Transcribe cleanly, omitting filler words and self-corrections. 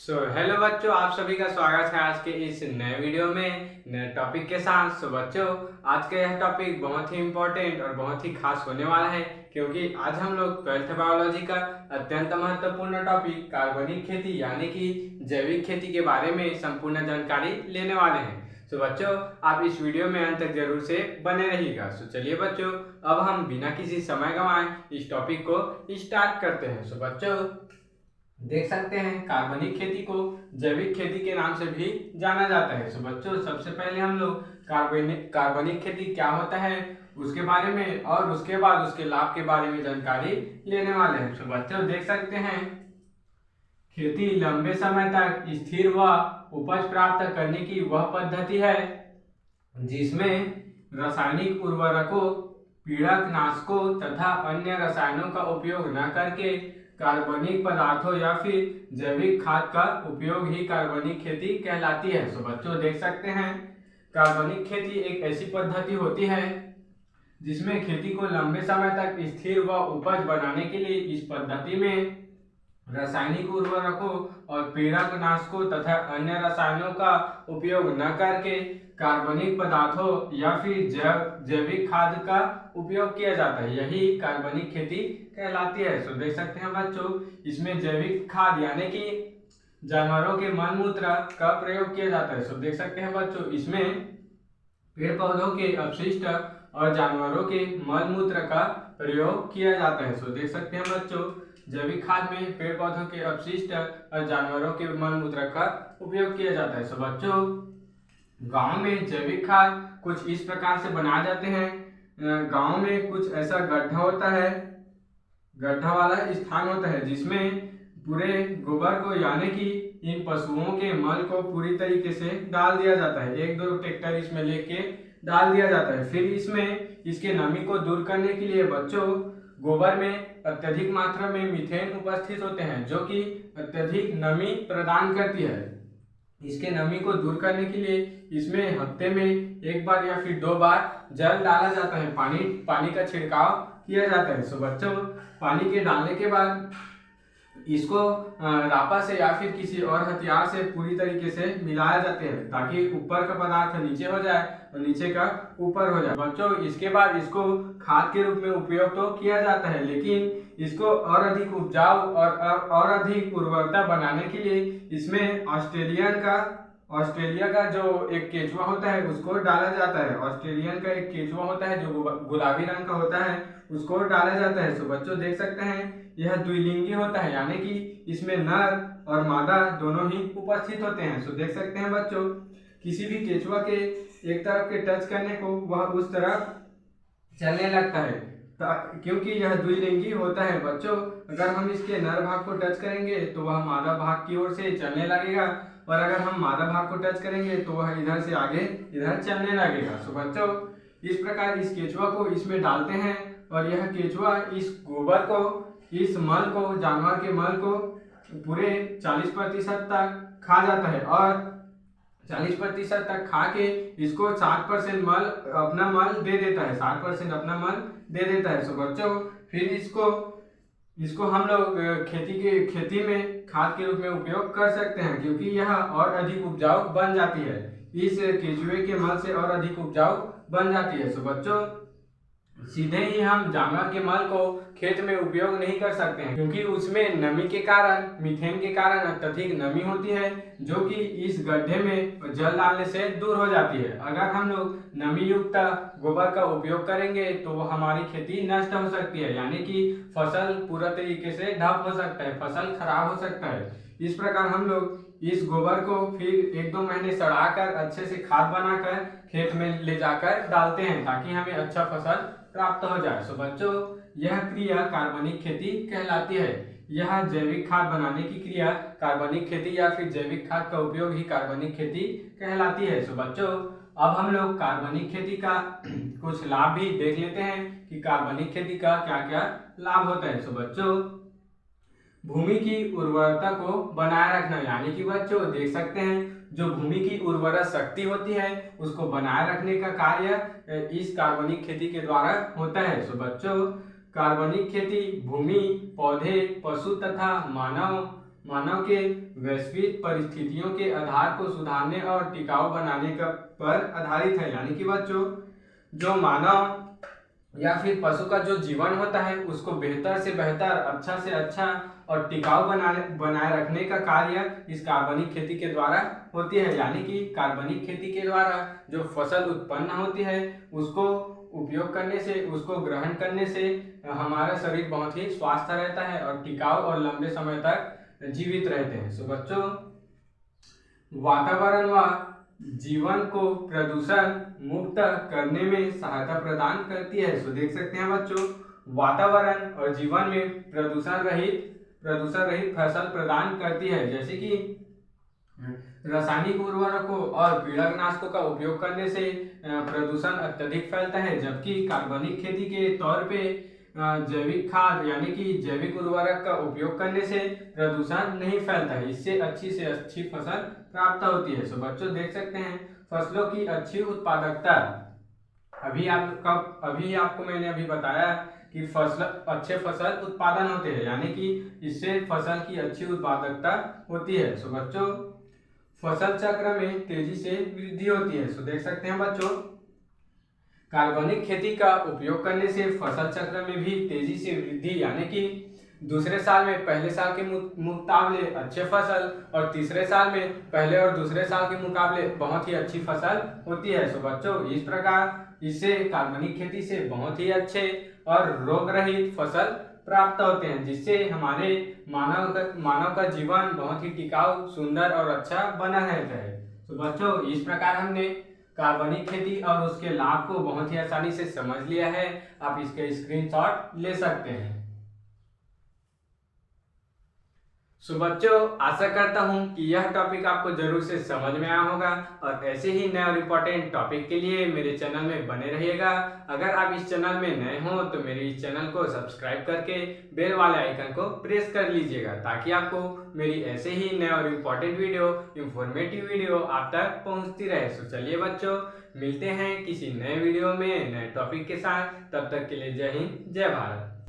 Hello बच्चों, आप सभी का स्वागत है आज के इस नए वीडियो में नए टॉपिक के साथ। बच्चों, आज का यह टॉपिक बहुत ही इम्पोर्टेंट और बहुत ही खास होने वाला है, क्योंकि आज हम लोग 12th बायोलॉजी का अत्यंत महत्वपूर्ण टॉपिक कार्बनिक खेती यानी कि जैविक खेती के बारे में संपूर्ण जानकारी लेने वाले हैं। बच्चों, आप इस वीडियो में अंत तक जरूर से बने रहिएगा। चलिए बच्चों, अब हम बिना किसी समय गंवाए इस टॉपिक को स्टार्ट करते हैं। बच्चों, देख सकते हैं कार्बनिक खेती को जैविक खेती के नाम से भी जाना जाता है। बच्चों, सबसे पहले हम लोग कार्बनिक खेती क्या होता है उसके बारे में और उसके बाद उसके लाभ के बारे में जानकारी लेने वाले हैं। बच्चों, देख सकते हैं खेती लंबे समय तक स्थिर व उपज प्राप्त करने की वह पद्धति है जिसमें रासायनिक उर्वरकों, कीटनाशकों तथा अन्य रसायनों का उपयोग न करके कार्बनिक पदार्थों या फिर जैविक खाद का उपयोग ही कार्बनिक खेती कहलाती है। बच्चों, देख सकते हैं कार्बनिक खेती एक ऐसी पद्धति होती है जिसमें खेती को लंबे समय तक स्थिर व उपज बनाने के लिए इस पद्धति में रासायनिक उर्वरकों और कीटनाशकों तथा अन्य रसायनों का उपयोग न करके कार्बनिक पदार्थों या फिर जैविक खाद का उपयोग किया जाता है, यही कार्बनिक खेती कहलाती है। देख सकते हैं बच्चों, इसमें जैविक खाद यानी कि जानवरों के मल मूत्र का प्रयोग किया जाता है। देख सकते हैं बच्चों, इसमें पेड़ पौधों के अपशिष्ट और जानवरों के मल मूत्र का प्रयोग किया जाता है। देख सकते हैं बच्चों, जैविक खाद में पेड़ पौधों के अपशिष्ट और जानवरों के मल मूत्र का उपयोग किया जाता है। बच्चों, गांव में जैविक खाद कुछ इस प्रकार से बनाए जाते हैं। गांव में कुछ ऐसा गड्ढा होता है, गड्ढा वाला स्थान होता है जिसमें पूरे गोबर को यानी कि इन पशुओं के मल को पूरी तरीके से डाल दिया जाता है। 1-2 ट्रैक्टर इसमें लेके डाल दिया जाता है। फिर इसमें इसके नमी को दूर करने के लिए बच्चों गोबर में अत्यधिक मात्रा में मीथेन उपस्थित होते हैं जो कि अत्यधिक नमी प्रदान करती है। इसके नमी को दूर करने के लिए इसमें हफ्ते में 1 बार या फिर 2 बार जल डाला जाता है, पानी का छिड़काव किया जाता है। बच्चों, पानी के डालने के बाद इसको रापा से या फिर किसी और हथियार से पूरी तरीके से मिलाया जाते हैं ताकि ऊपर का पदार्थ नीचे हो जाए और नीचे का ऊपर हो जाए। बच्चों, इसके बाद इसको खाद के रूप में उपयोग तो किया जाता है, लेकिन इसको और अधिक उपजाऊ और अधिक उर्वरता बनाने के लिए इसमें ऑस्ट्रेलिया का जो एक केचुआ होता है उसको डाला जाता है। ऑस्ट्रेलियन का एक केचुआ होता है जो गुलाबी रंग का होता है, उसको डाला जाता है। बच्चों, देख सकते हैं यह द्विलिंगी होता है यानी कि इसमें नर और मादा दोनों ही उपस्थित होते हैं। देख सकते हैं बच्चों, किसी भी केचुआ के एक तरफ के टच करने को वह उस तरफ चलने लगता है क्योंकि यह द्विलिंगी होता है। बच्चों, अगर हम इसके नर भाग को टच करेंगे तो वह मादा भाग की ओर से चलने लगेगा और अगर हम मादा भाग को टच करेंगे तो वह इधर से आगे इधर चलने लगेगा। बच्चों, इस प्रकार इस केचुआ को इसमें डालते हैं और यह केचुआ इस गोबर को, इस मल को, जानवर के मल को पूरे 40% तक खा जाता है और 40% तक खा के इसको 60% अपना मल दे देता है, 60% अपना मल दे देता है। बच्चों, फिर इसको हम लोग खेती में खाद के रूप में उपयोग कर सकते हैं क्योंकि यह और अधिक उपजाऊ बन जाती है। इस केचुए के मल से और अधिक उपजाऊ बन जाती है। बच्चों, सीधे ही हम जानवर के मल को खेत में उपयोग नहीं कर सकते हैं क्योंकि उसमें नमी के कारण, मीथेन के कारण अत्यधिक नमी होती है जो कि इस गड्ढे में जल डालने से दूर हो जाती है। अगर हम लोग नमी युक्त गोबर का उपयोग करेंगे तो हमारी खेती नष्ट हो सकती है यानी कि फसल पूरा तरीके से ढप हो सकता है, फसल खराब हो सकता है। इस प्रकार हम लोग इस गोबर को फिर 1-2 महीने सड़ाकर अच्छे से खाद बनाकर खेत में ले जाकर डालते हैं ताकि हमें अच्छा फसल प्राप्त हो जाए। बच्चों, यह क्रिया कार्बनिक खेती कहलाती है। यह जैविक खाद बनाने की क्रिया कार्बनिक खेती या फिर जैविक खाद का उपयोग ही कार्बनिक खेती कहलाती है। बच्चों, अब हम लोग कार्बनिक खेती का कुछ लाभ भी देख लेते हैं कि कार्बनिक खेती का क्या क्या लाभ होता है। बच्चों, भूमि की उर्वरता को बनाए रखना यानी कि बच्चों देख सकते हैं जो भूमि की उर्वरा शक्ति होती है उसको बनाए रखने का कार्य इस कार्बनिक खेती के द्वारा होता है। बच्चों, कार्बनिक खेती भूमि, पौधे, पशु तथा मानव मानव के वैश्विक परिस्थितियों के आधार को सुधारने और टिकाऊ बनाने का पर आधारित है। यानी कि बच्चों जो मानव या फिर पशु का जो जीवन होता है उसको बेहतर से बेहतर, अच्छा से अच्छा और टिकाऊ बनाए रखने का कार्य इस कार्बनिक खेती के द्वारा होती है। यानी कि कार्बनिक खेती के द्वारा जो फसल उत्पन्न होती है उसको उपयोग करने से, उसको ग्रहण करने से हमारा शरीर बहुत ही स्वस्थ रहता है और टिकाऊ और लंबे समय तक जीवित रहते हैं। सो बच्चों वातावरण व जीवन को प्रदूषण मुक्त करने में सहायता प्रदान करती है। सो देख सकते हैं बच्चों वातावरण और जीवन में प्रदूषण रहित फसल प्रदान करती है। जैसे कि रासायनिक उर्वरकों और कीटनाशकों का उपयोग करने से प्रदूषण अत्यधिक फैलता है, जबकि कार्बनिक खेती के तौर पे जैविक खाद यानी कि जैविक उर्वरक का उपयोग करने से प्रदूषण नहीं फैलता है। इससे अच्छी से अच्छी फसल प्राप्त होती है। सो बच्चों देख सकते हैं फसलों की अच्छी उत्पादकता। अभी आपको मैंने अभी बताया कि अच्छे फसल उत्पादन होते हैं, यानी कि इससे फसल की अच्छी उत्पादकता होती है। सो बच्चों फसल चक्र में तेजी से वृद्धि होती है। सो देख सकते हैं बच्चों कार्बनिक खेती का उपयोग करने से फसल चक्र में भी तेजी से वृद्धि, यानी कि दूसरे साल में पहले साल के मुकाबले अच्छे फसल और तीसरे साल में पहले और दूसरे साल के मुकाबले बहुत ही अच्छी फसल होती है। सो बच्चों इस प्रकार इससे कार्बनिक खेती से बहुत ही अच्छे और रोग रहित फसल प्राप्त होते हैं, जिससे हमारे मानव का जीवन बहुत ही टिकाऊ, सुंदर और अच्छा बना रहता है। तो बच्चों इस प्रकार हमने कार्बनिक खेती और उसके लाभ को बहुत ही आसानी से समझ लिया है। आप इसके स्क्रीनशॉट ले सकते हैं। सो बच्चों आशा करता हूं कि यह टॉपिक आपको जरूर से समझ में आया होगा और ऐसे ही नए और इम्पोर्टेंट टॉपिक के लिए मेरे चैनल में बने रहिएगा। अगर आप इस चैनल में नए हो तो मेरे इस चैनल को सब्सक्राइब करके बेल वाले आइकन को प्रेस कर लीजिएगा, ताकि आपको मेरी ऐसे ही नए और इम्पोर्टेंट वीडियो, इंफॉर्मेटिव वीडियो आप तक पहुंचती रहे। सो चलिए बच्चों मिलते हैं किसी नए वीडियो में नए टॉपिक के साथ। तब तक के लिए जय हिंद, जय भारत।